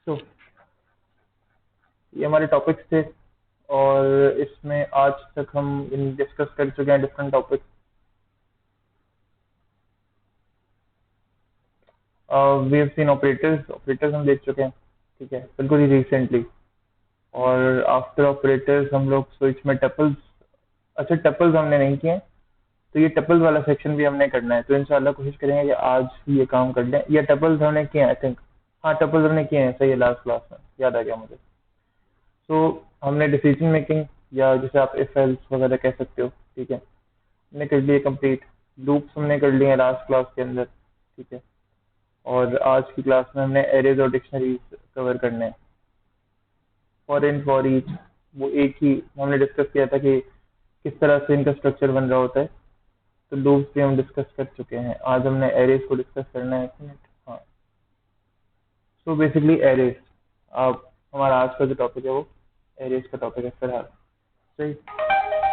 तो ये हमारे टॉपिक्स थे और इसमें आज तक हम इन डिस्कस कर चुके हैं different topics. We have seen operators operators हम देख चुके हैं, ठीक है, बिल्कुल ही रिसेंटली। और आफ्टर ऑपरेटर्स हम लोग स्विच में टपल्स, अच्छा टपल्स हमने नहीं किए हैं, तो ये टपल्स वाला सेक्शन भी हमने करना है। तो इंशाल्लाह कोशिश करेंगे कि आज ही ये काम कर लें। या टपल्स हमने किए हैं आई थिंक, हाँ टपल्स हमने किए हैं, सही है, लास्ट क्लास में याद आ गया मुझे। तो हमने डिसीजन मेकिंग या जैसे आप इफ एल्स वगैरह कह सकते हो, ठीक है, हमने कर लिए कंप्लीट। लूप्स हमने कर लिए हैं लास्ट क्लास के अंदर, ठीक है। और आज की क्लास में हमने एरेज और डिक्शनरीज कवर करने हैं। फॉर इन फॉर ईच वो एक ही हमने डिस्कस किया था कि किस तरह से इनका स्ट्रक्चर बन रहा होता है। तो लूप्स भी हम डिस्कस कर चुके हैं। आज हमने एरेज को डिस्कस करना है, एक मिनट, हाँ। सो बेसिकली एरेज, आप हमारा आज का जो टॉपिक है वो एरेज का टॉपिक है फिलहाल, सही।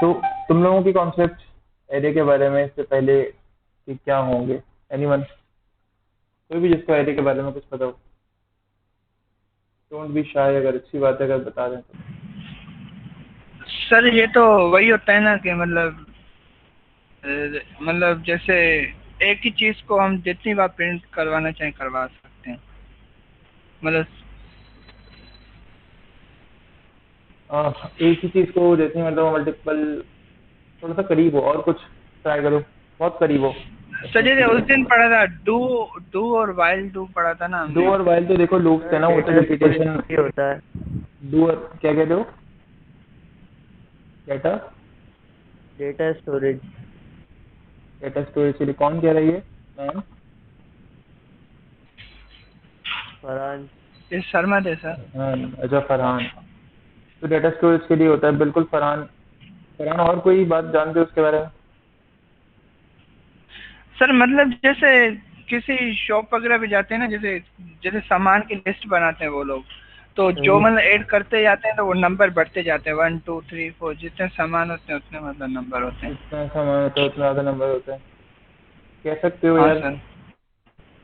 तो तुम लोगों की कॉन्सेप्ट एरे के बारे में इससे पहले कि क्या होंगे, एनीवन, कोई भी जिसको एरे के बारे में कुछ पता हो, डोंट बी शाय, अगर अच्छी बात है अगर बता दें तो। सर ये तो वही होता है ना कि मतलब जैसे एक ही चीज को हम जितनी बार प्रिंट करवाना चाहें करवा सकते हैं। मतलब एक ही चीज को जैसे मतलब मल्टीपल, थोड़ा सा करीब हो और कुछ ट्राई करो, बहुत करीब हो सर उसमें जैसे ठीक उस है। दिन पढ़ा था डू डू और वाइल डू पढ़ा था ना डू हमने। और वाइल तो देखो लूप्स है सर ना, वो तो डेटा स्टोरेज रिपीटेशन। भी होता है। डू और क्या कहते हो, data, data storage. Data storage के लिए कौन कह रही है मैम? फरहान। ये शर्मा थे सर। फरहान, अच्छा फरहान। तो डेटा स्टोरेज के लिए होता है बिल्कुल फरहान। फरहान और कोई बात जानते हो उसके बारे में? सर मतलब जैसे किसी शॉप वगैरह पे जाते हैं ना, जैसे जैसे सामान की लिस्ट बनाते हैं वो लोग, तो जो सही। मतलब ऐड करते जाते हैं तो वो नंबर बढ़ते जाते हैं, 1 2 3 4, जितने सामान होते हैं उतने मतलब नंबर होते हैं। जितना सामान होता है उतना ज्यादा नंबर होता है, कह सकते हो हाँ यार, सर।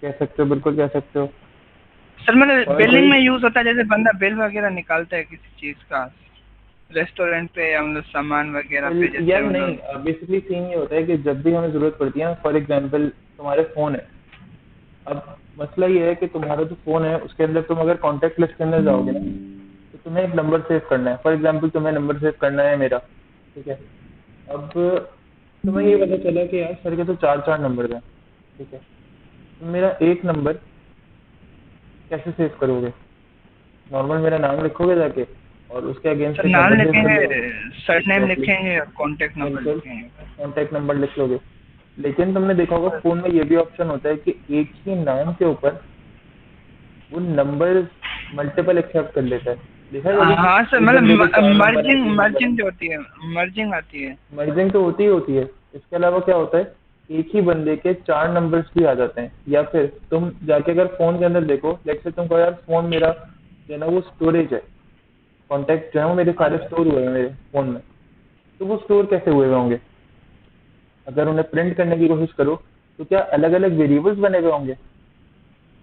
कह सकते हो, बिल्कुल कह सकते हो। सर मतलब और बिलिंग कोई? में यूज होता है, जैसे बंदा बिल वगैरह निकालता है किसी चीज का रेस्टोरेंट पे या मतलब सामान वगैरह पे, जैसे यार मतलब। नहीं, बेसिकली सीन ये होता है कि जब भी हमें जरूरत पड़ती है, फॉर एग्जांपल तुम्हारे फोन है। अब मसला ये है कि तुम्हारा जो फोन है उसके अंदर तुम अगर कॉन्टेक्ट लिस्ट के अंदर जाओगे ना, तो तुम्हें एक नंबर सेव करना है। फॉर एग्जांपल तुम्हें नंबर सेव करना है मेरा, ठीक है। अब तुम्हें ये पता चला कि यार सर के तो चार चार नंबर हैं, ठीक है। तुम मेरा एक नंबर कैसे सेव करोगे? नॉर्मल मेरा नाम लिखोगे जाके और उसके अगेंस्ट सर एक नाम नंबर सेव कर लिखेंगे, लोगे। सरनेम एग्जैक्टली, लिखेंगे और कॉन्टेक्ट नंबर बिल्कुल, लिखेंगे बस। कॉन्टैक्ट नंबर लिख लोगे। लेकिन तुमने देखा होगा फोन में ये भी ऑप्शन होता है कि एक ही नाम के ऊपर वो नंबर मल्टीपल एक्सेप्ट कर लेता है। देखा है कभी हाँ सर, एक बंदे मतलब के चार नंबर है, मर्जिंग तीन नंबर है? मर्जिंग जो होती है, मर्जिंग आती है। मर्जिंग तो होती है। इसके अलावा क्या होता है, एक ही बंदे के चार नंबर्स भी आ जाते हैं। या फिर तुम जाके अगर फोन के अंदर देखो, लेट से तुम कहो यार फोन मेरा जो है ना वो स्टोरेज है, कॉन्टेक्ट जो है वो मेरे हाँ सारे सर। स्टोर हुए हैं मेरे फोन में। तो वो स्टोर कैसे हुए होंगे? अगर उन्हें प्रिंट करने की कोशिश करो तो क्या अलग अलग वेरिएबल्स बने हुए होंगे?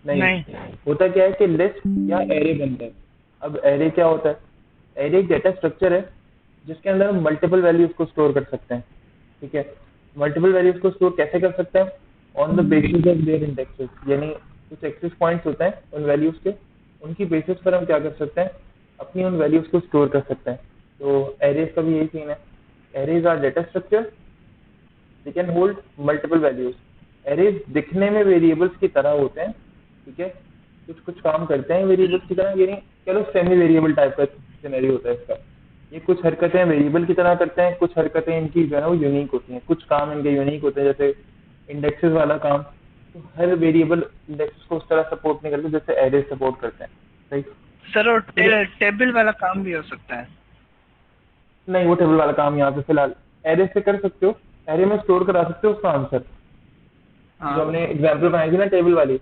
नहीं। नहीं। होता क्या है कि लिस्ट या एरे बनता है। अब एरे क्या होता है? एरे एक डेटा स्ट्रक्चर है जिसके अंदर हम मल्टीपल वैल्यूज को स्टोर कर सकते हैं, ठीक है। मल्टीपल वैल्यूज को स्टोर कैसे कर सकते हैं? On the basis of their indexes, यानी कुछ एक्सेस पॉइंट्स होते हैं उन वैल्यूज के, उनकी बेसिस पर हम क्या कर सकते हैं, अपनी उन वैल्यूज को स्टोर कर सकते हैं। तो एरेज का भी यही सीन है। Arrays are data structure, they can hold multiple values. एरेज दिखने में वेरिएबल्स की तरह होते हैं, ठीक है, कुछ कुछ काम करते हैं वेरिएबल्स की तरह, यानी चलो सेमी वेरिएबल टाइप का सिनेरियो होता है इसका। ये कुछ हरकतें वेरिएबल की तरह करते हैं, कुछ हरकतें इनकी जो है ना वो यूनिक होती हैं, कुछ काम इनके यूनिक होते हैं, जैसे इंडेक्सेस वाला काम। तो हर वेरिएबल इंडेक्सेस को उस तरह सपोर्ट नहीं करते जैसे एरे सपोर्ट करते हैं, सही। सर और फिर टेबल वाला काम भी हो सकता है। नहीं, वो टेबल वाला काम यहाँ पे फिलहाल एरे से कर सकते हो, एरे में स्टोर करा सकते हो उसका आंसर। जो हाँ हमने एग्जाम्पल बनाई थी ना टेबल वाली,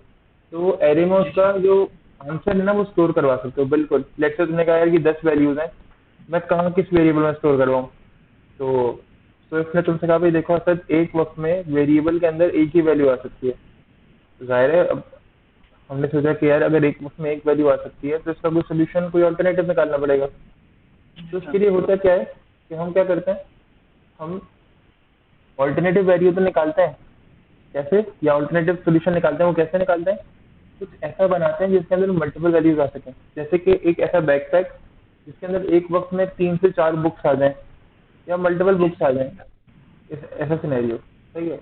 तो एरे में जी उसका सर। जो आंसर है ना वो स्टोर करवा सकते हो, बिल्कुल। लेट्स से तुमने कहा यार कि 10 वैल्यूज हैं, मैं कहाँ किस वेरिएबल में स्टोर करवाऊँ? तो स्विफ्ट ने तुमसे कहा भाई देखो सर, एक वक्त में वेरिएबल के अंदर एक ही वैल्यू आ सकती है। जाहिर है अब हमने सोचा कि यार अगर एक उसमें एक वैल्यू आ सकती है तो इसका कोई सोल्यूशन, कोई ऑल्टरनेटिव निकालना पड़ेगा। तो अच्छा। उसके लिए होता क्या है कि हम क्या करते हैं, हम ऑल्टरनेटिव वैल्यू तो निकालते हैं कैसे, या ऑल्टरनेटिव सोल्यूशन निकालते हैं, वो कैसे निकालते हैं, कुछ ऐसा बनाते हैं जिसके अंदर मल्टीपल वैल्यूज आ सकें। जैसे कि एक ऐसा बैकपैक जिसके अंदर एक वक्त में 3 से 4 बुक्स आ जाएं या मल्टीपल बुक्स आ जाएं, ऐसा सिनेरियो। सही है।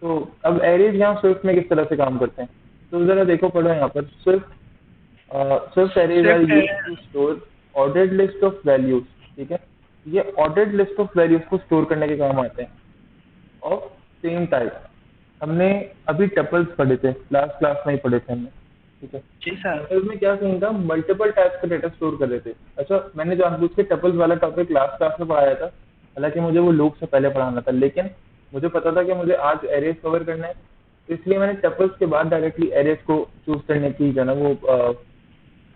तो अब एरेज यहाँ स्विफ्ट में किस तरह से काम करते हैं, तो जरा देखो, पढ़ो यहाँ पर। Swift arrays are Swift used to store ordered list of values. ठीक है, ये ऑर्डर्ड लिस्ट ऑफ वैल्यूज को स्टोर करने के काम आते हैं ऑफ सेम टाइप। हमने अभी टपल्स पढ़े थे, लास्ट क्लास में ही पढ़े थे हमने। ठीक है, जी सर। टपल्स में क्या सीन था, मल्टीपल टाइप्स का डेटा स्टोर कर रहे थे। अच्छा, मैंने जानबूझ के टपल्स वाला टॉपिक लास्ट क्लास में पढ़ाया था, हालांकि मुझे वो लूप से पहले पढ़ाना था, लेकिन मुझे पता था कि मुझे आज एरेज कवर करना है, तो इसलिए मैंने टपल्स के बाद डायरेक्टली एरेज को चूज करने की जो है ना वो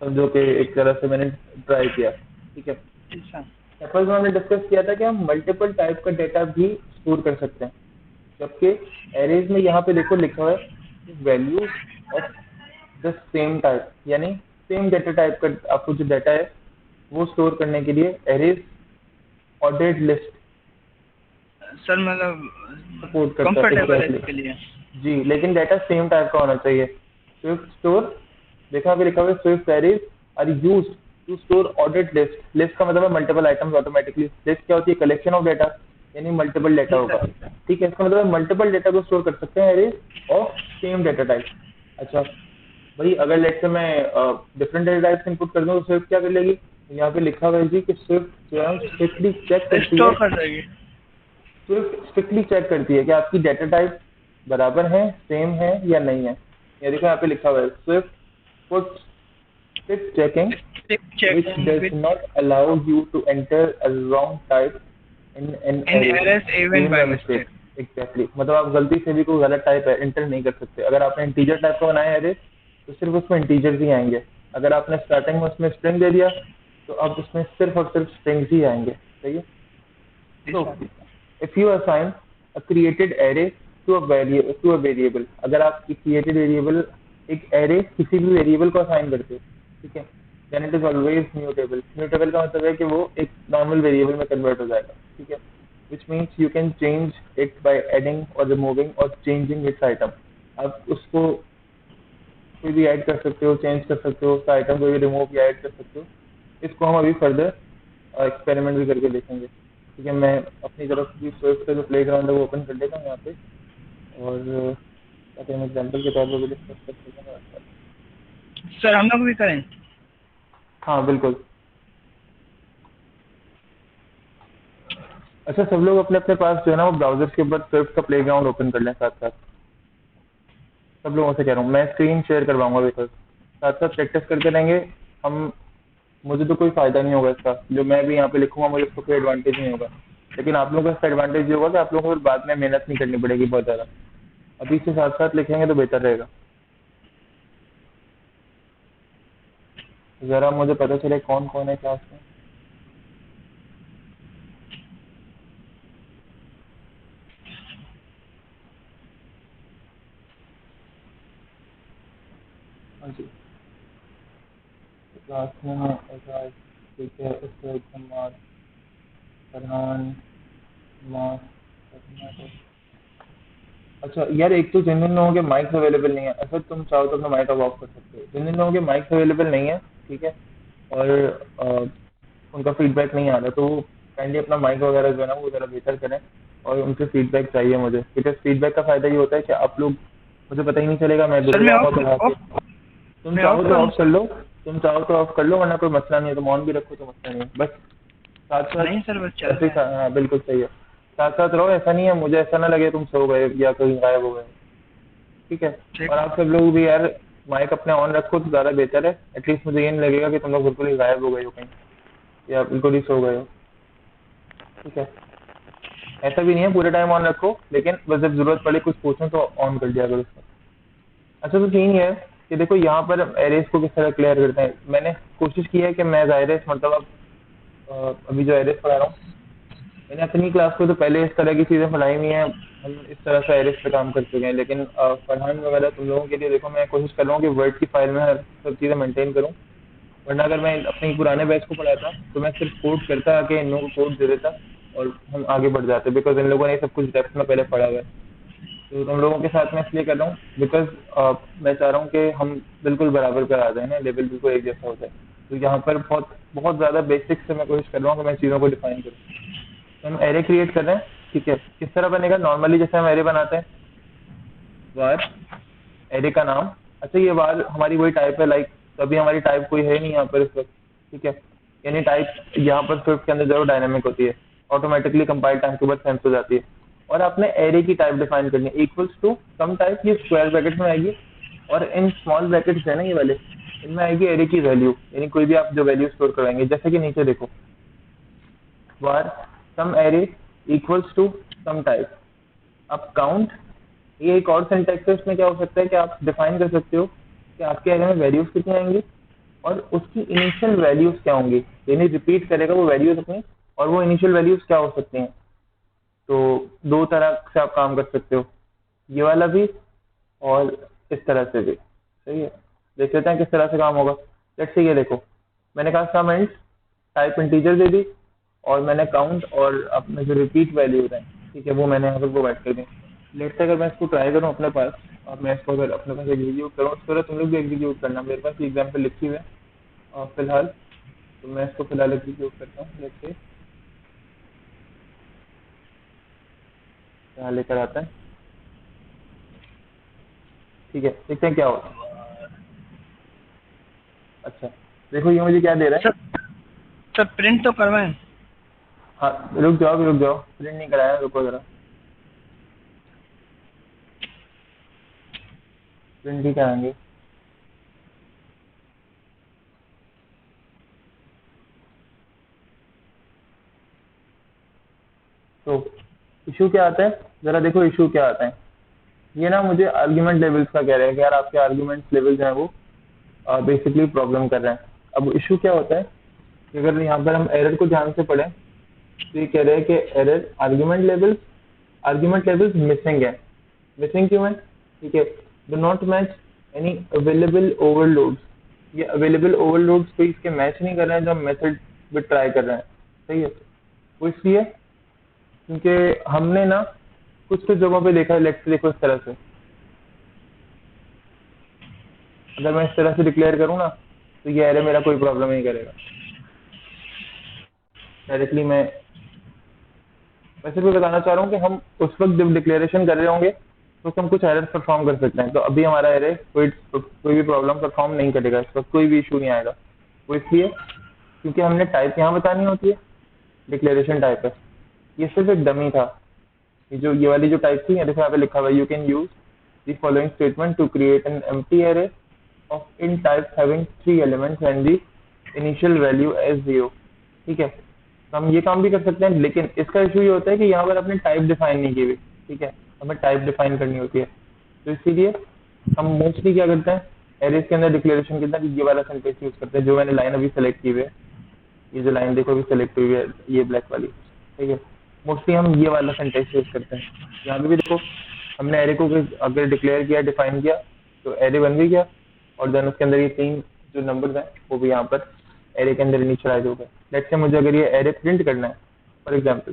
समझो कि एक तरह से मैंने ट्राई किया। ठीक है, जी सर। टपल्स में हमने डिस्कस किया था कि हम मल्टीपल टाइप का डेटा भी स्टोर कर सकते हैं, जबकि एरेज में यहाँ पे देखो लिखा हुआ है value of the same type, यानी सेम डेटा टाइप का आपको जो डेटा है वो स्टोर करने के लिए एरेज ऑर्डर्ड लिस्ट सर मतलब सपोर्ट करता है। कंफर्टेबल है एग्जैक्टली इसके लिए। जी, लेकिन डेटा सेम टाइप का होना चाहिए। स्विफ्ट स्टोर, देखा अभी लिखा हुआ है Swift arrays are used to store ordered list. List का मतलब है मल्टीपल आइटम्स ऑटोमेटिकली। लिस्ट क्या होती है, कलेक्शन ऑफ डेटा, यानी मल्टीपल डेटा जी होगा। सर। ठीक है, इसका मतलब मल्टीपल डेटा को स्टोर कर सकते हैं arrays of same data type. अच्छा भाई, अगर लेट से मैं डिफरेंट डेटा टाइप्स इनपुट कर दूं तो स्विफ्ट क्या कर लेगी, यहाँ पे लिखा हुआ है जी कि स्विफ्ट जो है स्ट्रिक्टली चेक करती है, स्टोर कर देगी। स्विफ्ट स्ट्रिक्टली चेक करती है कि आपकी डेटा टाइप बराबर है, सेम है या नहीं है। ये देखो यहाँ पे लिखा हुआ है Swift put strict checking which checking does with not allow you to enter a wrong type in an in array errors even even by by mistake. mistake। Exactly, मतलब आप गलती से भी कोई गलत टाइप एंटर नहीं कर सकते। अगर आपने इंटीजर टाइप का बनाया है तो सिर्फ उसमें इंटीजर्स ही आएंगे। अगर आपने स्टार्टिंग में उसमें स्ट्रिंग दे दिया तो अब उसमें सिर्फ और सिर्फ स्ट्रिंग्स ही आएंगे। सही है। तो if you assign a created array to a variable, अगर आप created variable एक array किसी भी वेरिएबल को असाइन करते हो, ठीक है, then it is always mutable। mutable का मतलब है कि वो एक नॉर्मल वेरिएबल में कन्वर्ट हो जाएगा। ठीक है, which means you can change it by adding or removing or changing its item। आप उसको कोई भी ऐड कर सकते हो, चेंज कर सकते हो, उसका आइटम कोई भी रिमूव या ऐड कर सकते हो। इसको हम अभी फर्दर एक्सपेरिमेंट भी करके देखेंगे। ठीक है, मैं अपनी तरफ भी स्विफ्ट का जो प्लेग्राउंड है वो ओपन कर लेता हूँ यहाँ पे, और ताकि हम एग्जाम्पल के तौर पर भी डिस्कस कर सकें। सर हम लोग भी करें। हाँ बिल्कुल। अच्छा, सब लोग अपने अपने पास जो है ना वो ब्राउजर के ऊपर स्विफ्ट का प्लेग्राउंड ओपन कर लें साथ साथ। सब लोगों से कह रहा हूँ, मैं स्क्रीन शेयर करवाऊंगा, बिकॉज साथ साथ प्रैक्टिस करते रहेंगे हम। मुझे तो कोई फायदा नहीं होगा इसका, जो मैं भी यहाँ पे लिखूंगा मुझे उसको कोई एडवांटेज नहीं होगा, लेकिन आप लोगों को इसका एडवांटेज ये होगा कि आप लोगों को फिर बाद में मेहनत नहीं करनी पड़ेगी बहुत ज़्यादा। अभी से साथ साथ लिखेंगे तो बेहतर रहेगा। ज़रा मुझे पता चले कौन कौन है क्लास में। हाँ जी, क्लास में है एजाज, ठीक है, उसके मार्क, फरहान, मार्क। अच्छा यार, एक तो जिन जिन लोगों के माइक्स अवेलेबल नहीं है, अच्छा तुम चाहो तो अपना माइक ऑफ कर सकते हो। जिन जिन लोगों के माइक्स अवेलेबल नहीं है, ठीक है, और उनका फीडबैक नहीं आ रहा, तो काइंडली अपना माइक वगैरह जो है ना वो ज़रा बेहतर करें, और उनसे फीडबैक चाहिए मुझे, बिकॉज फीडबैक का फायदा ये होता है कि आप लोग, मुझे पता ही नहीं चलेगा, मैं सर बोल मैं रहा ऑफ हूँ ऑफ तुम मैं चाहो ऑफ तो करूँ ऑफ कर लो, तुम चाहो तो ऑफ कर लो, वरना कोई मसला नहीं है, तुम ऑन भी रखो तो मसला नहीं है। बस साथ साथ नहीं सर, बस चल ऐसे रहा है। हाँ बिल्कुल सही है, साथ साथ रहो। ऐसा नहीं है, मुझे ऐसा ना लगे तुम सो गए या कहीं गायब हो गए। ठीक है, ठीक और आप सब लोग भी यार माइक अपने ऑन रखो तो ज़्यादा बेहतर है। एटलीस्ट मुझे ये नहीं लगेगा कि तुम लोग बिल्कुल ही गायब हो गए हो कहीं, या बिल्कुल ही सो गए हो। ठीक है, ऐसा भी नहीं है पूरे टाइम ऑन रखो, लेकिन बस जब जरूरत पड़े कुछ पूछो तो ऑन कर दिया करो इसका। अच्छा, तो सीन ये है कि देखो यहाँ पर एरेस को किस तरह क्लियर करते हैं। मैंने कोशिश की है कि मैं एरेस मतलब अब अभी जो एरेस पढ़ा रहा हूँ मैंने अपनी क्लास को तो पहले इस तरह की चीज़ें पढ़ाई नहीं है, हम इस तरह से एरेस पे काम कर चुके हैं, लेकिन फरहान वगैरह तुम लोगों के लिए देखो मैं कोशिश कर रहा हूँ कि वर्ड की फाइल में हर सब चीज़ें मेंटेन करूँ। वरना अगर मैं अपने पुराने बैच को पढ़ाता तो मैं सिर्फ कोड करता आके इन लोगों को कोड दे देता और हम आगे बढ़ जाते, बिकॉज इन लोगों ने ये सब कुछ डेप्थ में पहले पढ़ा हुआ है। तो तुम लोगों के साथ मैं इसलिए कर रहा हूँ बिकॉज मैं चाह रहा हूँ कि हम बिल्कुल बराबर पर आ जाए ना, लेवल बिल्कुल एक जैसा हो जाए। तो यहाँ पर बहुत बहुत ज़्यादा बेसिक से मैं कोशिश कर रहा हूँ कि मैं चीज़ों को डिफाइन करूँ। तो हम एरे क्रिएट कर रहे हैं, ठीक है। किस तरह बनेगा, नॉर्मली जैसे हम एरे बनाते हैं, वार एरे का नाम। अच्छा ये वार हमारी वही टाइप है, लाइक तो अभी हमारी टाइप कोई है नहीं यहाँ पर इस वक्त, ठीक है। यानी टाइप यहाँ पर स्विफ्ट के अंदर जरूर डायनामिक होती है, ऑटोमेटिकली कंपाइल टाइम के बाद सेंस हो जाती है। और आपने एरे की टाइप डिफाइन करनी है, इक्वल्स टू सम टाइप, ये स्क्वायर ब्रैकेट में आएगी, और इन स्मॉल ब्रैकेट्स है ना ये वाले, इनमें आएगी एरे की वैल्यू, यानी कोई भी आप जो वैल्यू स्टोर करवाएंगे। जैसे कि नीचे देखो, var some array equals to some type. अब काउंट, ये एक और सिंटैक्स है, इसमें क्या हो सकता है कि आप डिफाइन कर सकते हो कि आपके एरे में वैल्यूज कितनी आएंगी और उसकी इनिशियल वैल्यूज क्या होंगी, यानी रिपीट करेगा वो वैल्यूज अपनी, और वो इनिशियल वैल्यूज क्या हो सकती हैं। तो दो तरह से आप काम कर सकते हो, ये वाला भी और इस तरह से भी, सही है। देख लेते हैं किस तरह से काम होगा। लेट्स से ये देखो, मैंने कहा सम एंड टाइप इंटीजर दे दी, और मैंने काउंट और अपने जो रिपीट वैल्यूज हैं, ठीक है, वो मैंने यहाँ पर प्रोवाइड कर दी। लेट्स से अगर मैं इसको ट्राई करूँ अपने पास, और मैं इसको अगर अपने पास एग्जीक्यूट करूँ, उस तरह तुम लोग भी एग्जीक्यूट करना। मेरे पास एग्जाम्पल लिखी हुई है फिलहाल, तो मैं इसको फिलहाल एग्जीक्यूट करता हूँ। लेट्स से यहाँ लेकर आता है, ठीक है, देखते हैं क्या होता है। अच्छा देखो ये मुझे क्या दे रहा है। सर प्रिंट तो करवाएं। हाँ रुक जाओ, प्रिंट नहीं कराया, रुको जरा, प्रिंट ही कराएंगे। तो इशू क्या आता है, जरा देखो इशू क्या आता है। ये ना मुझे आर्ग्यूमेंट लेवल्स का कह रहे हैं कि यार आपके आर्ग्यूमेंट लेवल्स हैं वो बेसिकली प्रॉब्लम कर रहे हैं। अब इशू क्या होता है कि अगर यहाँ पर हम एरर को ध्यान से पढ़ें, तो ये कह रहे हैं कि एरर आर्ग्यूमेंट लेवल्स मिसिंग है। मिसिंग क्यों है, ठीक है, do not match any available overloads. ये अवेलेबल ओवरलोड्स को इसके मैच नहीं कर रहे हैं जो हम मेथड में ट्राई कर रहे हैं, सही है। वो इसलिए क्योंकि हमने ना कुछ कुछ जगहों पे देखा है, लेट्स देखो इस तरह से, अगर मैं इस तरह से डिक्लेयर करूँ ना, तो ये एरे मेरा कोई प्रॉब्लम नहीं करेगा। डायरेक्टली मैं सिर्फ बताना चाह रहा हूँ कि हम उस वक्त जब डिक्लेरेशन कर रहे होंगे तो हम कुछ एरर परफॉर्म कर सकते हैं। तो अभी हमारा एरे कोई भी प्रॉब्लम परफॉर्म नहीं करेगा, इस वक्त कोई भी इशू नहीं आएगा। वो इसलिए क्योंकि हमने टाइप यहाँ बतानी होती है, डिक्लेरेशन टाइप है। ये सिर्फ एक डमी था, ये वाली जो टाइप थी, देखो यहाँ पे लिखा हुआ है, you can use the following statement to create an empty array of int type having 3 elements and the initial value as 0, ठीक है। तो हम ये काम भी कर सकते हैं, लेकिन इसका इशू ये होता है कि यहाँ पर अपने टाइप डिफाइन नहीं की हुई, ठीक है, हमें टाइप डिफाइन करनी होती है। तो इसीलिए हम मोस्टली क्या करते हैं, एरेज के अंदर डिक्लेरेशन के अंदर ये वाला सेंटेंस यूज करते हैं, जो मैंने लाइन अभी सेलेक्ट की हुई है। ये जो लाइन देखो अभी सेलेक्ट हुई है, ये ब्लैक वाली, ठीक है, मोस्टली हम ये वाला सेंटेंस यूज करते हैं। यहाँ पे भी देखो हमने एरे को अगर डिक्लेयर किया, डिफाइन किया, तो एरे बन भी गया, और देन उसके अंदर ये 3 जो नंबर्स हैं वो भी यहाँ पर एरे के अंदर इनिशियलाइज हो गए। लेट्स से मुझे अगर ये एरे प्रिंट करना है फॉर एग्जांपल,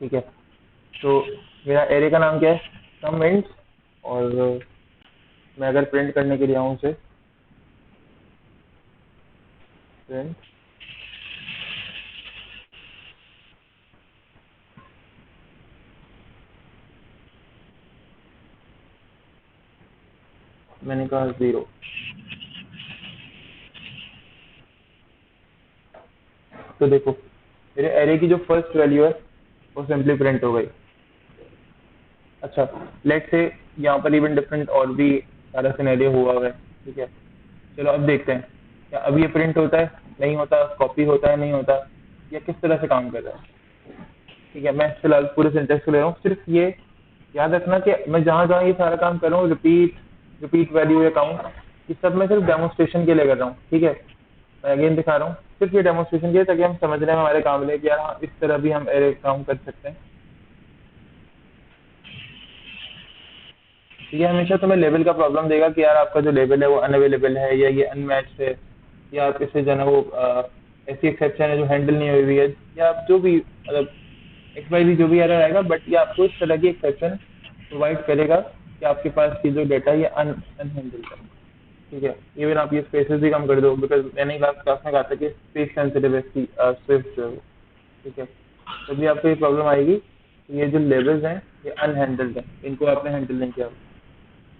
ठीक है, तो मेरा एरे का नाम क्या है, सम इंट्स, और मैं अगर प्रिंट करने के लिए आऊँ उसे प्रिंट, मैंने कहा 0, तो देखो मेरे एरे की जो फर्स्ट वैल्यू है वो सिंपली प्रिंट हो गई। अच्छा लेट्स से यहाँ पर इवन डिफरेंट और भी सारा सिनेरियो हुआ है, ठीक है। चलो अब देखते हैं क्या अब ये प्रिंट होता है, नहीं होता, कॉपी होता है, नहीं होता, या किस तरह से काम कर रहा है, ठीक है। मैं फिलहाल पूरे सेंटेंस को ले रहा हूँ, सिर्फ ये याद रखना कि मैं जहाँ जहाँ ये सारा काम कर रहा हूँ, रिपीट वैल्यू या काउंट, ये सब मैं सिर्फ डेमोन्स्ट्रेशन के लिए कर रहा हूँ, ठीक है। मैं अगेन दिखा रहा हूँ, सिर्फ ये डेमोन्स्ट्रेशन किया ताकि हम समझने में हमारे काम लें कि यार हाँ, इस तरह भी हम एरे काम कर सकते हैं। ये हमेशा तुम्हें लेवल का प्रॉब्लम देगा कि यार आपका जो लेवल है वो अनअवेलेबल है या ये अनमैच्ड है, या आप इसे जो है ना वो ऐसी एक्सेप्शन है जो हैंडल नहीं हुई हुई है, या आप जो भी मतलब एक्स वाई भी जो भी एरर आएगा, बट ये आपको इस तरह की एक्सेप्शन प्रोवाइड करेगा कि आपके पास की जो डेटा है ये अनहैंडल है। ठीक है, इवन आप ये स्पेसेस भी कम कर दो, बिकॉज मैंने क्लास में कहा था कि स्पेस सेंसिटिव है स्विफ्ट जो है वो। ठीक है, तभी आपको ये प्रॉब्लम आएगी कि ये जो लेवल्स हैं ये अनहैंडल्ड है, इनको आपने हैंडल नहीं किया।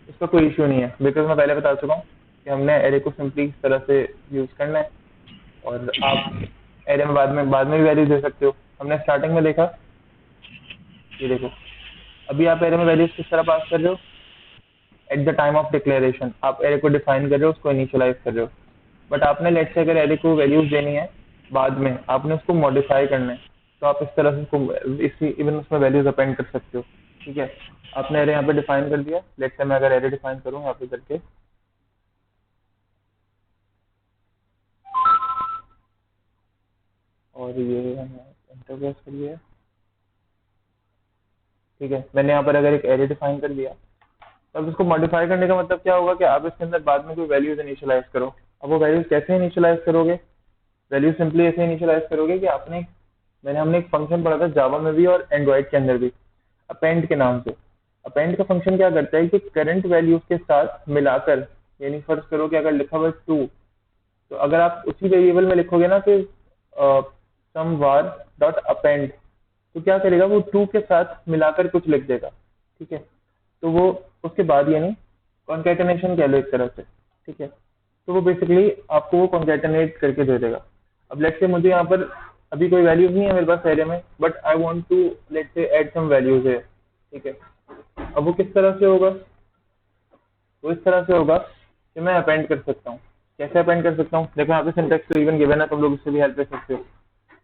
इसका कोई इशू नहीं है, बिकॉज मैं पहले बता चुका हूँ कि हमने एरे को सिंपली इस तरह से यूज करना है, और आप एरे में बाद में भी वैल्यूज दे सकते हो। हमने स्टार्टिंग में देखा, ये देखो अभी आप एरे में वैल्यूज किस तरह पास कर रहे हो, at the time of declaration आप एरे को डिफाइन कर रहे हो, उसको इनिशियलाइज कर रहे हो। बट आपने लेट्स से अगर एरे को वैल्यूज देनी है बाद में, आपने उसको मॉडिफाई करना है, तो आप इस तरह से उसको इसी इवन उसमें वैल्यूज अपेंड कर सकते हो। ठीक है, आपने एरे यहाँ पे डिफाइन कर दिया। लेट्स से मैं अगर एरे डिफाइन करूँ यहाँ पे करके, और ये एंटर प्रेस कर लिया। ठीक है, मैंने यहाँ पर अगर एक एरे डिफाइन कर दिया, तो अब इसको मॉडिफाई करने का मतलब क्या होगा कि आप इसके अंदर बाद में कोई वैल्यूज इनिशियलाइज करो। अब वो वैल्यूज कैसे इनिशियलाइज करोगे? वैल्यू सिंपली ऐसे इनिशियलाइज करोगे कि हमने एक फंक्शन पढ़ा था जावा में भी और एंड्रॉइड के अंदर भी, अपेंड के नाम से। अपेंड का फंक्शन क्या करता है कि करंट वैल्यूज के साथ मिलाकर, यानी फर्ज करो कि अगर लिखा हुआ 2, तो अगर आप उसी वेरिएबल में लिखोगे ना कि सम वार डॉट अपेंड, तो क्या करेगा वो 2 के साथ मिलाकर कुछ लिख देगा। ठीक है, तो वो उसके बाद यानी कॉन्कैटिनेशन कह लो एक तरह से। ठीक है, तो वो बेसिकली आपको वो कॉन्कैटिनेट करके दे देगा। अब लेट्स से मुझे यहाँ पर अभी कोई वैल्यूज नहीं है मेरे पास एरे में, but I want to let's say add some values है। ठीक है, अब वो किस तरह से होगा? वो इस तरह से होगा कि मैं अपेंड कर सकता हूँ। कैसे अपेंड कर सकता हूँ? देखो यहाँ पे सिंटेक्स तो इवन गिवन है, तुम लोग इससे भी हेल्प ले सकते हो।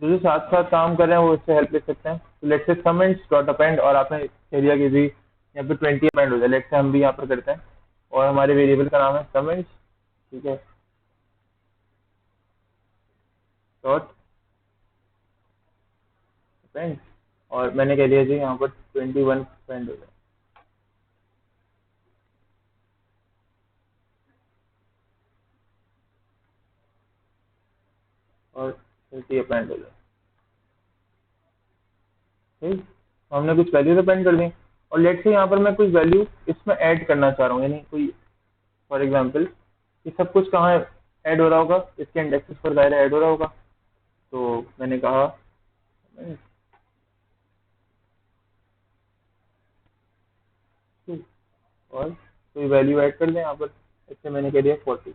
जो साथ साथ काम कर रहे हैं वो इससे हेल्प ले सकते हैं। तो let's say comments dot append, और आपने एरिया की भी यहाँ पे 20 अपेंड हो जाए। लेट्स से हम भी यहाँ पर करते हैं, और हमारे वेरिएबल का नाम है कमेंट्स। ठीक है, डॉट अपेंड, और मैंने कह दिया जी यहाँ पर 21 अपेंड हो जाए, और 30 अपेंड हो जाए। ठीक, तो हमने कुछ वैल्यूज अपेंड कर दी, और लेट्स से यहाँ पर मैं कुछ वैल्यू इसमें ऐड करना चाह रहा हूँ, यानी कोई फॉर एग्जाम्पल ये सब कुछ कहाँ ऐड हो रहा होगा? इसके इंडेक्सेस पर दायरा ऐड हो रहा होगा। तो मैंने कहा और कोई वैल्यू ऐड कर दें यहाँ पर। इससे मैंने कह दिया 40।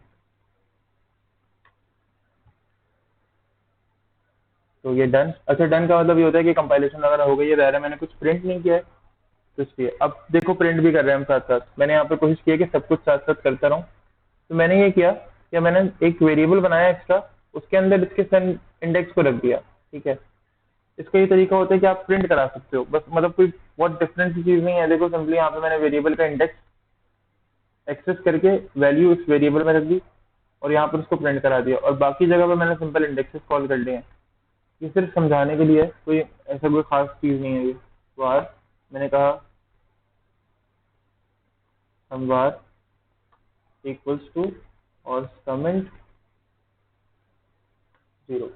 तो ये डन। अच्छा, डन का मतलब ये होता है कि कंपाइलेशन वगैरह हो गई है, दायरा मैंने कुछ प्रिंट नहीं किया है, तो इसलिए अब देखो प्रिंट भी कर रहे हैं हम साथ साथ। मैंने यहाँ पे कोशिश की है कि सब कुछ साथ साथ करता रहूँ। तो मैंने ये किया कि मैंने एक वेरिएबल बनाया एक्स्ट्रा, उसके अंदर इसके सन इंडेक्स को रख दिया। ठीक है, इसका ये तरीका होता है कि आप प्रिंट करा सकते हो, बस मतलब कोई बहुत डिफरेंट चीज नहीं है। देखो सिंपली यहाँ पे मैंने वेरिएबल का इंडेक्स एक्सेस करके वैल्यू इस वेरिएबल में रख दी, और यहाँ पर उसको प्रिंट करा दिया, और बाकी जगह पे मैंने सिंपल इंडेक्सेस कॉल कर लिए हैं। ये सिर्फ समझाने के लिए है, कोई ऐसा कोई खास चीज नहीं है ये। वार, मैंने कहा हम वार इक्वल्स टू और कमेंट 0।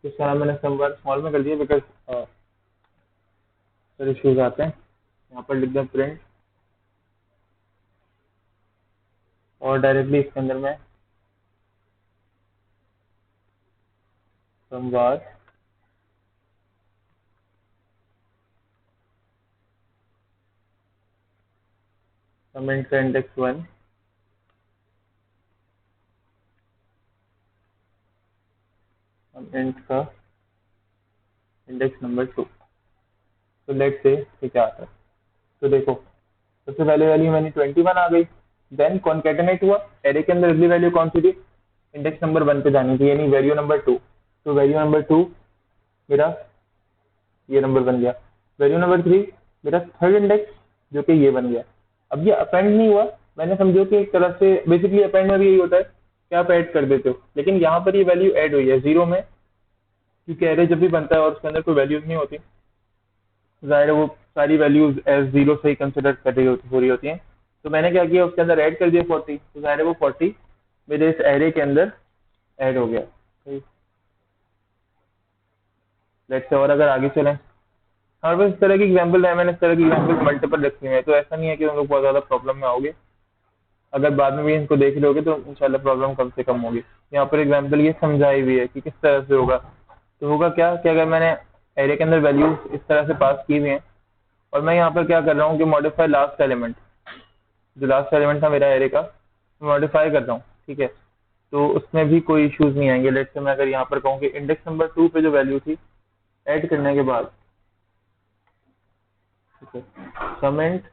इस तरह मैंने सम वार स्मॉल में कर दिया, बिकॉज फिर इश्यूज आते हैं। यहाँ पर लिख दें प्रिंट, और डायरेक्टली इसके अंदर मैं सम वार कमेंट का इंडेक्स 1, कमेंट का इंडेक्स नंबर 2। तो लेट से ये क्या आता है? तो देखो सबसे पहले वैल्यू मैंने 21 आ गई, देन कॉन्केटेनेट हुआ, एरे के अंदर अगली वैल्यू कौन सी थी? इंडेक्स नंबर 1 पे जानी थी, यानी वैल्यू नंबर 2। तो वैल्यू नंबर 2 मेरा ये नंबर बन गया। वैल्यू नंबर 3 मेरा थर्ड इंडेक्स जो कि ये बन गया। अब ये अपेंड नहीं हुआ, मैंने समझो कि एक तरह से बेसिकली अपेंड में भी यही होता है कि आप ऐड कर देते हो, लेकिन यहाँ पर ये वैल्यू ऐड हुई है 0 में, क्योंकि एरे जब भी बनता है और उसके अंदर कोई वैल्यूज नहीं होती, जाहिर है वो सारी वैल्यूज एज 0 से ही कंसिडर कर रही हो रही होती हैं। तो मैंने क्या किया, उसके अंदर ऐड कर दिया 40, तो जाहिर है वो 40 मेरे इस एरे के अंदर ऐड हो गया। लेट्स से और अगर आगे चलें, हमारे पास इस तरह की एग्जाम्पल है, मैंने इस तरह की एग्जाम्पल मल्टीपल रखी हुई है, तो ऐसा नहीं है कि तुम लोग बहुत ज़्यादा प्रॉब्लम में आओगे। अगर बाद में भी इनको देख लोगे तो इंशाल्लाह प्रॉब्लम कम से कम होगी। यहाँ पर एग्जाम्पल ये समझाई हुई है कि किस तरह से होगा। तो होगा क्या कि अगर मैंने एरे के अंदर वैल्यूज इस तरह से पास की हुई हैं, और मैं यहाँ पर क्या कर रहा हूँ कि मॉडिफाई लास्ट एलिमेंट, जो लास्ट एलिमेंट था मेरा एरे का, मॉडिफाई कर रहा हूँ, ठीक है। तो उसमें भी कोई इश्यूज नहीं आएंगे। लेट्स से मैं अगर यहाँ पर कहूँ कि इंडेक्स नंबर 2 पे जो वैल्यू थी ऐड करने के बाद, ठीक है, कमेंट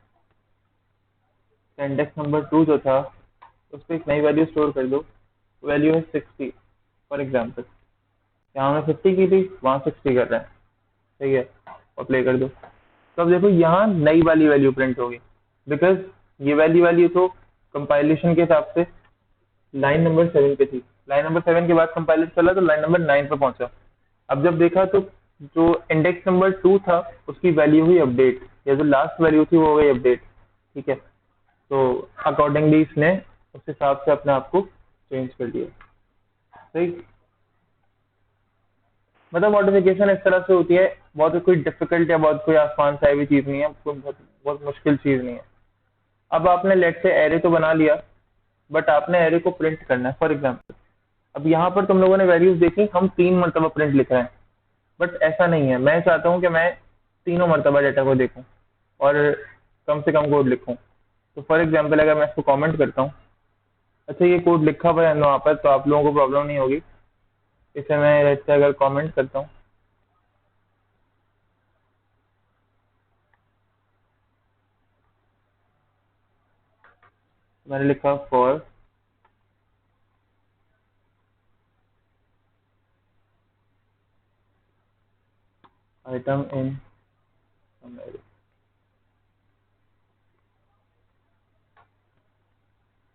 इंडेक्स नंबर 2 जो था उस पर एक नई वैल्यू स्टोर कर दो, वैल्यू है 60 फॉर एग्जाम्पल। यहाँ हमने 50 की थी, वहाँ 60 कर रहे हैं, सही है, और प्ले कर दो। तो अब देखो यहाँ नई वाली वैल्यू प्रिंट होगी, बिकॉज ये वैल्यू तो कंपाइलेशन के हिसाब से लाइन नंबर 7 पे थी। लाइन नंबर 7 के बाद कंपाइलर चला तो लाइन नंबर 9 पे पहुंचा। अब जब देखा तो जो इंडेक्स नंबर 2 था उसकी वैल्यू हुई अपडेट, या जो लास्ट वैल्यू थी वो हो गई अपडेट, ठीक है। तो अकॉर्डिंगली इसने उस हिसाब से अपने आप को चेंज कर दिया, सही। मतलब मॉडिफिकेशन इस तरह से होती है, बहुत कोई डिफिकल्ट या बहुत कोई आसान सा भी चीज नहीं है, कोई बहुत मुश्किल चीज नहीं है। अब आपने लेट से एरे तो बना लिया, बट आपने एरे को प्रिंट करना है फॉर एग्जाम्पल। अब यहाँ पर तुम लोगों ने वैल्यूज देखी, हम 3 मरतबा प्रिंट लिख रहे हैं, बट ऐसा नहीं है। मैं चाहता हूँ कि मैं तीनों मरतबा डेटा को देखूं और कम से कम कोड लिखूं। तो फॉर एग्जाम्पल अगर मैं इसको कमेंट करता हूँ, अच्छा ये कोड लिखा हुआ है वहाँ पर, तो आप लोगों को प्रॉब्लम नहीं होगी। इसे मैं ऐसे अगर कमेंट करता हूँ, मैंने लिखा फॉर आइटम इन,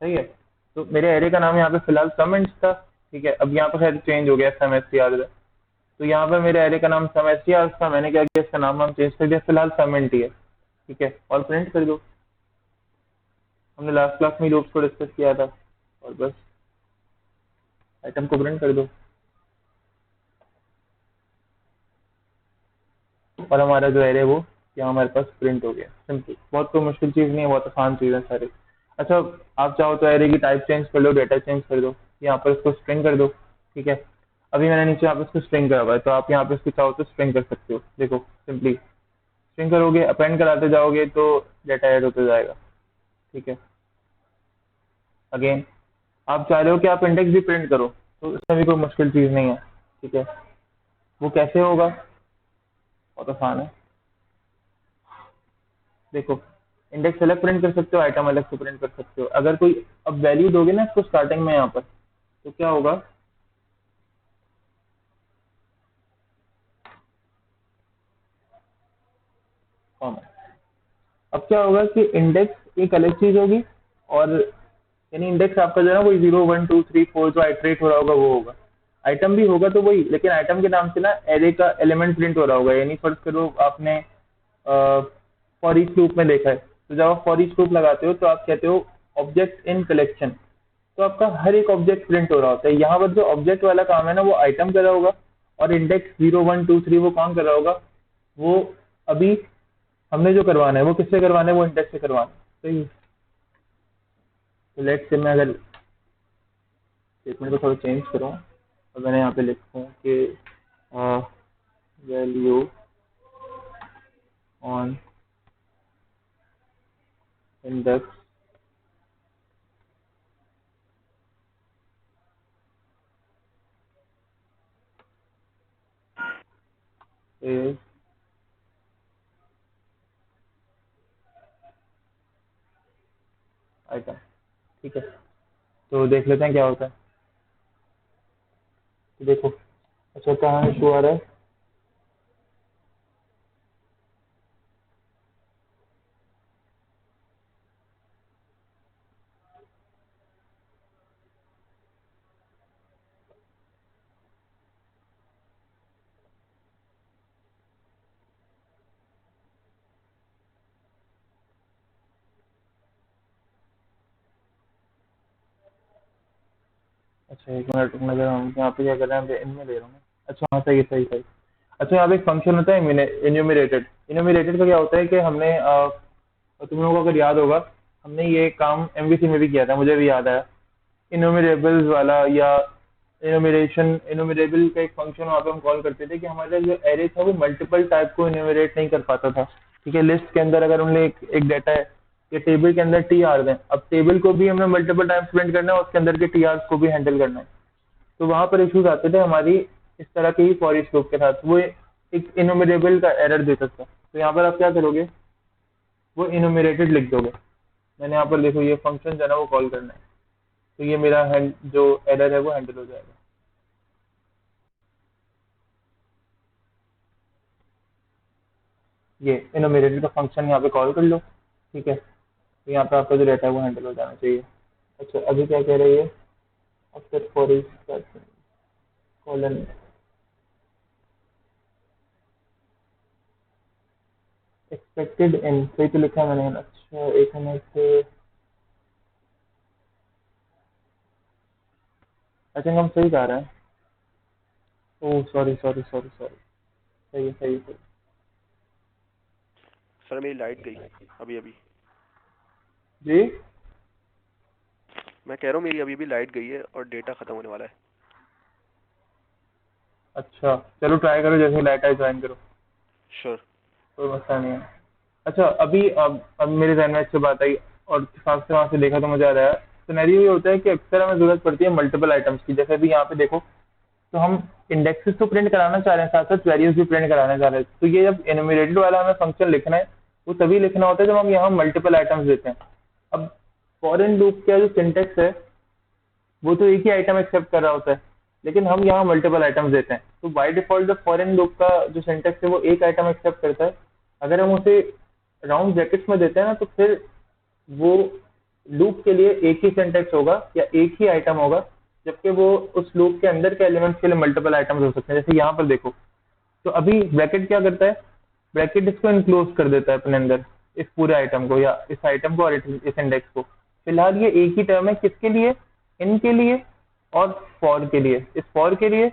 सही है। तो मेरे एरे का नाम यहाँ पे फिलहाल कमेंट्स था, ठीक है। अब यहाँ पर शायद चेंज हो गया, SMST आ गया। तो यहाँ पर मेरे एरे का नाम SMST था, मैंने क्या किया, इसका नाम हम चेंज कर दिया, फिलहाल कमेंट ही है, ठीक है। और प्रिंट कर दो। हमने लास्ट क्लास में लूप्स को डिस्कस किया था, और बस आइटम को प्रिंट कर दो और हमारा जो एरे वो यहाँ हमारे पास प्रिंट हो गया। सिंपल, बहुत कोई मुश्किल चीज़ नहीं है, बहुत आसान चीज़ है सारी। अच्छा, आप चाहो तो एरे की टाइप चेंज कर लो, डेटा चेंज कर दो, यहाँ पर इसको स्ट्रिंग कर दो, ठीक है। अभी मैंने नीचे यहाँ पे इसको स्ट्रिंग करा हुआ है, तो आप यहाँ पे इसको चाहो तो स्ट्रिंग कर सकते हो। देखो सिंपली स्ट्रिंग करोगे, अपेंड कराते जाओगे तो डेटा ऐड होते जाएगा, ठीक है। अगेन आप चाह रहे हो कि आप इंडेक्स भी प्रिंट करो, तो इसमें भी कोई मुश्किल चीज़ नहीं है, ठीक है। वो कैसे होगा, बहुत आसान है। देखो इंडेक्स अलग प्रिंट कर सकते हो, आइटम अलग से प्रिंट कर सकते हो। अगर कोई अब वैल्यू दोगे ना इसको स्टार्टिंग में यहाँ पर, तो क्या होगा, कॉमा। अब क्या होगा कि इंडेक्स एक अलग चीज होगी, और यानी इंडेक्स आपका जो है ना वही 0 1 2 3 4 जो आइटरेट हो रहा होगा वो होगा। आइटम भी होगा तो वही, लेकिन आइटम के नाम से ना एरे का एलिमेंट प्रिंट हो रहा होगा। यानी फर्ज करो आपने फॉर ईच लूप में देखा है, तो जब आप फॉर ईच लूप लगाते हो तो आप कहते हो ऑब्जेक्ट इन कलेक्शन, तो आपका हर एक ऑब्जेक्ट प्रिंट हो रहा होता है। यहाँ पर जो ऑब्जेक्ट वाला काम है ना वो आइटम कर रहा होगा, और इंडेक्स 0 1 2 3 वो कौन कर रहा होगा, वो अभी हमने जो करवाना है वो किससे करवाना है, वो इंडेक्स से करवाना है, सही है। तो लेट्स से मैं अगर स्टेटमेंट को थोड़ा चेंज करूँ और मैंने यहाँ पे लिखूँ कि value on index is item, ठीक है। तो देख लेते हैं क्या होता है। तो देखो, अच्छा कहाँ इशू आ रहा है? अच्छा एक मिनट रुकना जरा, हम यहाँ पे क्या कर रहे हैं, इनमें ले रहा हूँ। अच्छा हाँ सही है, सही सही। अच्छा यहाँ पे एक फंक्शन होता है इन्यूमरेटेड। इन्यूमरेटेड का क्या होता है कि हमने तुम लोगों को अगर याद होगा, हमने ये काम एमवीसी में भी किया था, मुझे भी याद आया। इन्यूमरेबल्स वाला या इन्यूमरेबल का एक फंक्शन वहाँ पे हम कॉल करते थे कि हमारा जो एरे था वो मल्टीपल टाइप को इन्यूमरेट नहीं कर पाता था। ठीक है, लिस्ट के अंदर अगर हमने एक डाटा है कि टेबल के अंदर टी आर दें, अब टेबल को भी हमने मल्टीपल टाइम्स प्रिंट करना है, उसके अंदर के टी आर को भी हैंडल करना है। तो वहां पर इश्यूज आते थे हमारी इस तरह के ही फॉर ईच लूप के साथ, वो एक इन्यूमरेबल का एरर देता था। तो यहाँ पर आप क्या करोगे, वो इन्यूमरेटेड लिख दोगे। मैंने यहाँ पर देखो ये फंक्शन जो है ना वो कॉल करना है, तो ये मेरा जो एरर है वो हैंडल हो जाएगा। ये इन्यूमरेटेड का फंक्शन यहाँ पे कॉल कर लो। ठीक है, तो यहाँ पे आपका जो डाटा है वो हैंडल हो जाना चाहिए। अच्छा अभी क्या कह रही है, after for each colon, expected in, सही तो लिखा है मैंने। अच्छा एक मिनट से, आई थिंक हम सही जा रहे हैं। Oh sorry sorry sorry sorry, सही है सही है सही। सर मेरी लाइट गई अभी अभी। जी मैं कह रहा हूँ मेरी अभी भी लाइट गई है और डेटा खत्म होने वाला है। अच्छा चलो ट्राई करो, जैसे लाइट आई ज्वाइन करो, श्योर। कोई मसला नहीं है। अच्छा अभी अब मेरे ध्यान में अच्छी बात आई, और इत्तेफाक से वहाँ से देखा तो मुझे आ रहा है, सिनेरियो ये होता है कि अक्सर हमें जरूरत पड़ती है मल्टीपल आइटम्स की। जैसे अभी यहाँ पे देखो, तो हम इंडेक्सेस तो प्रिंट कराना चाह रहे हैं, साथ साथ वैल्यूज भी प्रिंट कराना चाह रहे हैं। तो ये जब एनुमरेटेड वाला हमें फंक्शन लिखना है, वो तभी लिखना होता है जब हम यहाँ मल्टीपल आइटम्स देते हैं। अब फॉरेन लूप का जो सिंटेक्स है वो तो एक ही आइटम एक्सेप्ट कर रहा होता है, लेकिन हम यहाँ मल्टीपल आइटम्स देते हैं। तो बाय डिफॉल्ट जब फॉरेन लूप का जो सिंटेक्स है वो एक आइटम एक्सेप्ट करता है, अगर हम उसे राउंड ब्रैकेट्स में देते हैं ना, तो फिर वो लूप के लिए एक ही सिंटेक्स होगा या एक ही आइटम होगा, जबकि वो उस लूप के अंदर के एलिमेंट्स के लिए मल्टीपल आइटम्स हो सकते हैं। जैसे यहाँ पर देखो, तो अभी ब्रैकेट क्या करता है, ब्रैकेट इसको इनक्लोज कर देता है अपने अंदर, इस पूरे आइटम को या इस आइटम को और इस इंडेक्स को। फिलहाल ये एक ही टर्म है, किसके लिए, इन के लिए और फॉर के लिए, इस फॉर के लिए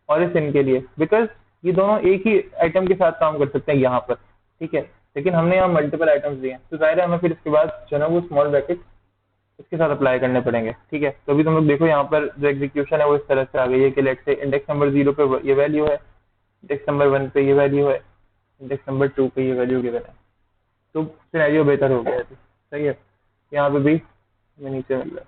और इस इन के लिए, बिकॉज ये दोनों एक ही आइटम के साथ काम कर सकते हैं यहाँ पर। ठीक है, लेकिन हमने यहाँ मल्टीपल आइटम्स दिए हैं, तो जाहिर है हमें फिर इसके बाद जो है ना वो स्मॉल ब्रैकेट इसके साथ अप्लाई करने पड़ेंगे। ठीक है, तो अभी तुम लोग देखो यहाँ पर जो एग्जीक्यूशन है वो इस तरह से आ गई है कि लेट से इंडेक्स नंबर 0 पे ये वैल्यू है, इंडेक्स नंबर 1 पे ये वैल्यू है, इंडेक्स नंबर 2 पे ये वैल्यू गिवन है। तो सिनेरियो बेहतर हो गया है, तो सही है। यहाँ पे भी हमें नीचे मिल रहा है।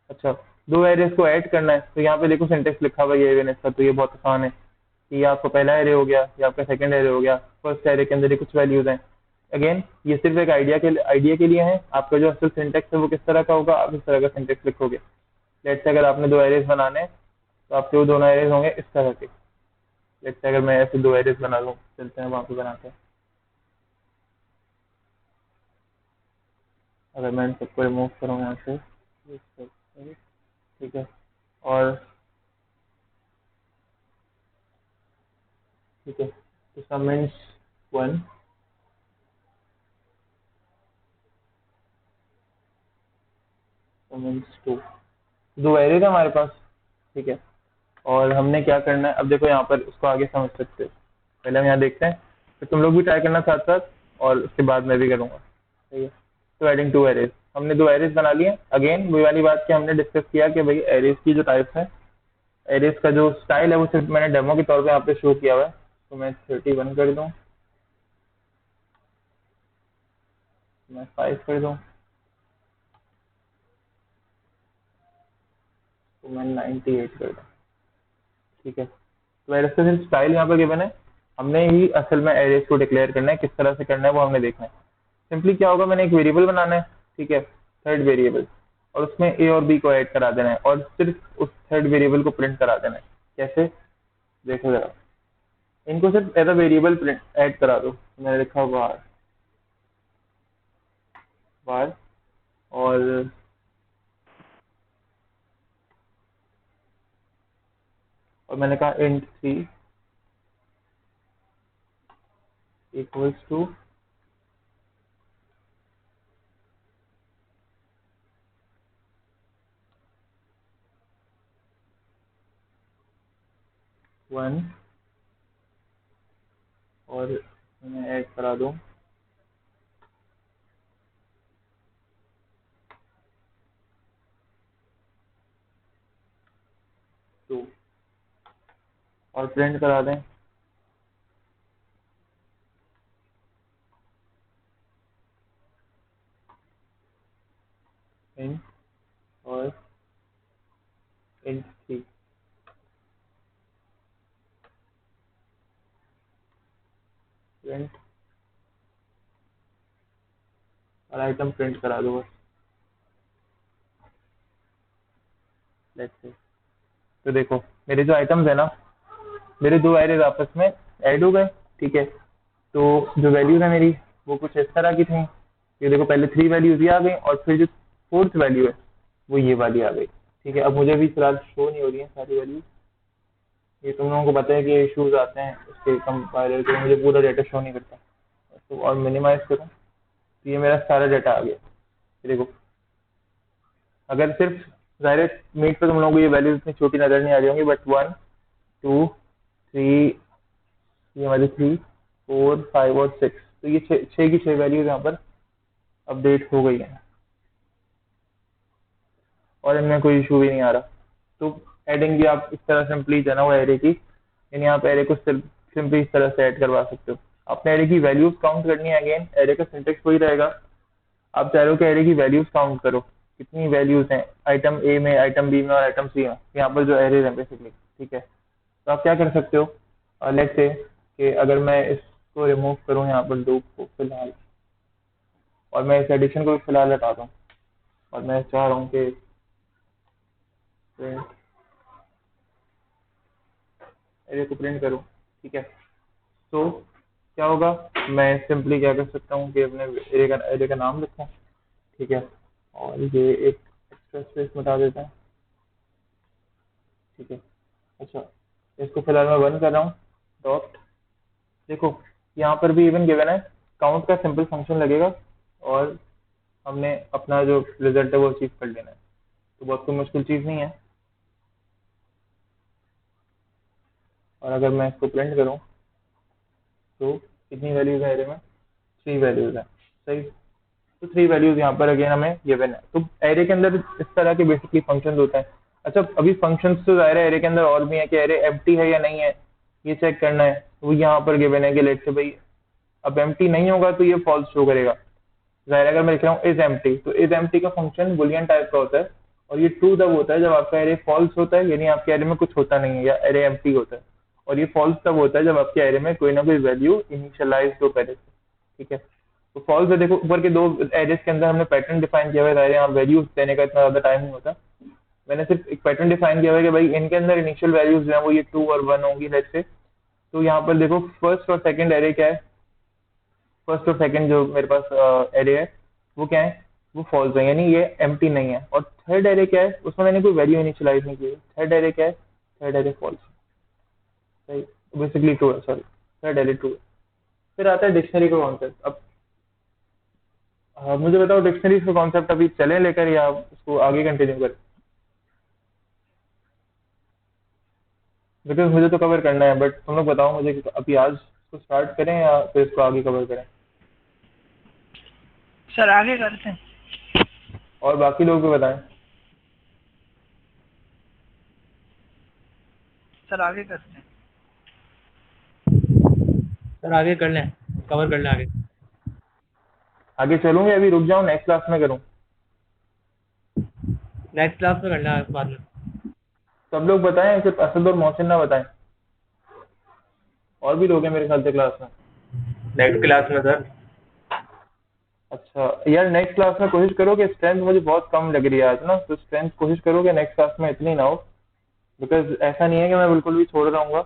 अच्छा दो एरेज को ऐड करना है, तो यहाँ पे देखो सिंटेक्स लिखा हुआ है ये इसका, तो ये बहुत आसान है कि ये आपका पहला एरे हो गया, ये आपका सेकंड एरे हो गया, फर्स्ट एरे के अंदर ये कुछ वैल्यूज हैं। अगेन ये सिर्फ एक आइडिया के लिए है, आपका जो असल सिंटेक्स है वो किस तरह का होगा, आप इस तरह का सिंटेक्स लिखोगे। लेट्स से अगर आपने दो एरेज बनाने हैं, तो आपके वो दोनों एरेज होंगे इस तरह के। लेट्स से अगर मैं ऐसे दो एरेज बना लूँ, चलते हैं वहाँ पे बनाते हैं। अगर मैं इन सबको रिमूव करूँ यहाँ से, ठीक है, और ठीक है, तो समेंस 1, समेंस 2, दो एरेज है हमारे पास। ठीक है, और हमने क्या करना है, अब देखो यहाँ पर उसको आगे समझ सकते हो, पहले हम यहाँ देखते हैं, फिर तुम लोग भी ट्राई करना साथ साथ, और उसके बाद मैं भी करूँगा। ठीक है, तो एडिंग टू एरेज, हमने दो एरेज बना लिए। अगेन वही वाली बात कि हमने डिस्कस किया कि भाई एरेज की जो टाइप्स है, एरेज का जो स्टाइल है वो सिर्फ मैंने डेमो के तौर पे यहाँ पे शो किया हुआ है। तो मैं 31 कर दूँ, मैं 5 कर दूँ, तो मैं 98 कर दूँ। ठीक है, तो एरेज का सिर्फ स्टाइल यहाँ पर गिवन है, हमने ही असल में एरेज को डिक्लेयर करना है, किस तरह से करना है वो हमने देखना है। सिंपली क्या होगा, मैंने एक वेरिएबल बनाना है, ठीक है, थर्ड वेरिएबल, और उसमें ए और बी को ऐड करा देना है, और सिर्फ उस थर्ड वेरिएबल को प्रिंट करा देना है। कैसे देखो जरा, इनको सिर्फ as a variable print add करा दो। मैंने लिखा var var और मैंने कहा int3 इक्वल्स टू 1 और मैं ऐड करा दूं 2 और प्रिंट करा दें int और int3 प्रिंट और आइटम प्रिंट करा दो बस। लेट्स से तो देखो मेरे जो आइटम्स है ना, मेरे दो एरेज आपस में ऐड हो गए, ठीक है। तो जो वैल्यूज है मेरी वो कुछ इस तरह की थी, ये देखो पहले 3 वैल्यूज ये आ गई और फिर जो 4th वैल्यू है वो ये वाली आ गई, ठीक है। अब मुझे भी फिलहाल शो नहीं हो रही है सारी वैल्यूज, ये तुम लोगों को पता है कि इश्यूज आते हैं उसके कंपाइलर के, मुझे पूरा डाटा शो नहीं करता। तो और मिनिमाइज करूँ तो ये मेरा सारा डाटा आ गया। ये देखो अगर सिर्फ ज़ाहिर है मीट पे तुम लोगों को ये वैल्यूज इतनी छोटी नजर नहीं आ रही होंगी, बट 1 2 3 ये हमारी 3 4 5 और 6, तो ये छः की 6 वैल्यूज यहाँ पर अपडेट हो गई है और इनमें कोई इशू भी नहीं आ रहा। तो एडिंग भी आप इस तरह सिंपली जो है ना वो एरे की, यानी आप एरे को सिंपली इस तरह से ऐड करवा सकते हो। आपने एरे की वैल्यूज काउंट करनी है, अगेन एरे का सिंटेक्स वही रहेगा। आप चाह रहे हो कि एरे की वैल्यूज काउंट करो, कितनी वैल्यूज हैं आइटम ए में, आइटम बी में और आइटम सी में, यहाँ पर जो एरे है बेसिकली, ठीक है। तो आप क्या कर सकते हो, लेट्स से कि अगर मैं इसको रिमूव करूँ यहाँ पर 2 को फिलहाल, और मैं इस एडिशन को भी फिलहाल हटा दूँ, और मैं चाह रहा हूँ कि एरे को प्रिंट करूँ, ठीक है। तो क्या होगा, मैं सिंपली क्या कर सकता हूँ कि अपने एरे का नाम लिखूँ, ठीक है, और ये एक एक्स्ट्रा स्पेस मिटा देता है, ठीक है। अच्छा इसको फिलहाल मैं बंद कर रहा हूँ डॉट। देखो यहाँ पर भी इवन गिवन है, काउंट का सिंपल फंक्शन लगेगा और हमने अपना जो रिजल्ट है वो अचीव कर लेना है, तो बहुत कोई मुश्किल चीज़ नहीं है। और अगर मैं इसको प्रिंट करूँ तो कितनी वैल्यूज है एरे में, 3 वैल्यूज है, सही। तो 3 वैल्यूज यहाँ पर अगेन हमें गिवन है। तो एरे के अंदर इस तरह के बेसिकली फंक्शन होते हैं। अच्छा अभी फंक्शंस तो ज़ाहिर है एरे के अंदर और भी है कि एरे एम्प्टी है या नहीं है ये चेक करना है, तो यहाँ पर गिवन है कि लेट से भाई अब एम्प्टी नहीं होगा तो ये फॉल्स शो करेगा। ज़ाहिर अगर मैं लिख रहा हूँ इज एम्प्टी, तो इज एम्प्टी का फंक्शन बुलियन टाइप का होता है, और ये ट्रू तब होता है जब आपका एरे फॉल्स होता है, यानी आपके एरे में कुछ होता नहीं है या एरे एम्प्टी होता है। और ये फॉल्स तब होता है जब आपके एरे में कोई ना कोई वैल्यू इनिशियलाइज हो पहले से, ठीक है। तो फॉल्स है, देखो ऊपर के 2 एरेस के अंदर हमने पैटर्न डिफाइन किया हुआ है, ज़ाहिर है यहाँ वैल्यूज देने का इतना ज़्यादा टाइम नहीं होता। मैंने सिर्फ एक पैटर्न डिफाइन किया हुआ है कि भाई इनके अंदर इनिशियल वैल्यूज जो है वो ये 2 और 1 होंगी लेट से। तो यहाँ पर देखो फर्स्ट और सेकंड एरे क्या है, फर्स्ट और सेकंड जो मेरे पास एरे है वो क्या है, वो फॉल्स है, यानी ये एम्प्टी नहीं है। और थर्ड एरे क्या है, उसमें मैंने कोई वैल्यू इनिशियलाइज नहीं की है। थर्ड एरे क्या है, थर्ड एरे फॉल्स है, सही, बेसिकली ट्रू है, सॉरी थर्ड एरे ट्रू है। फिर आता है डिक्शनरी का कॉन्सेप्ट। अब मुझे बताओ डिक्शनरीज का कॉन्सेप्ट अभी चले लेकर या उसको आगे कंटिन्यू करें, बिकॉज मुझे तो कवर करना है, बट तुम लोग बताओ मुझे कि अभी आज इसको स्टार्ट करें या फिर इसको आगे कवर करें। सर आगे करते हैं। और बाकी लोग भी बताएं। सर आगे करते हैं। सर आगे कर लें, कवर कर लें आगे। आगे चलूँ या अभी रुक जाऊँ, नेक्स्ट क्लास में करूँ? नेक्स्ट क्लास में कर लें बाद में। सब लोग बताएं, सिर्फ असद और मोहसिन ना बताएं, और भी लोग हैं मेरे ख्याल से क्लास में। नेक्स्ट क्लास में सर। अच्छा यार नेक्स्ट क्लास में कोशिश करो कि स्ट्रेंथ मुझे बहुत कम लग रही है आज ना, तो स्ट्रेंथ कोशिश करो कि नेक्स्ट क्लास में इतनी ना हो, बिकॉज ऐसा नहीं है कि मैं बिल्कुल भी छोड़ रहूंगा,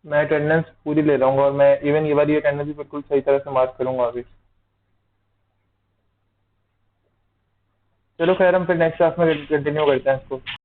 मैं अटेंडेंस पूरी ले रहा हूँ और मैं इवन ये वाली अटेंडेंस भी बिल्कुल सही तरह से मार्क करूंगा अभी। चलो खैर हम फिर नेक्स्ट क्लास में कंटिन्यू करते हैं इसको।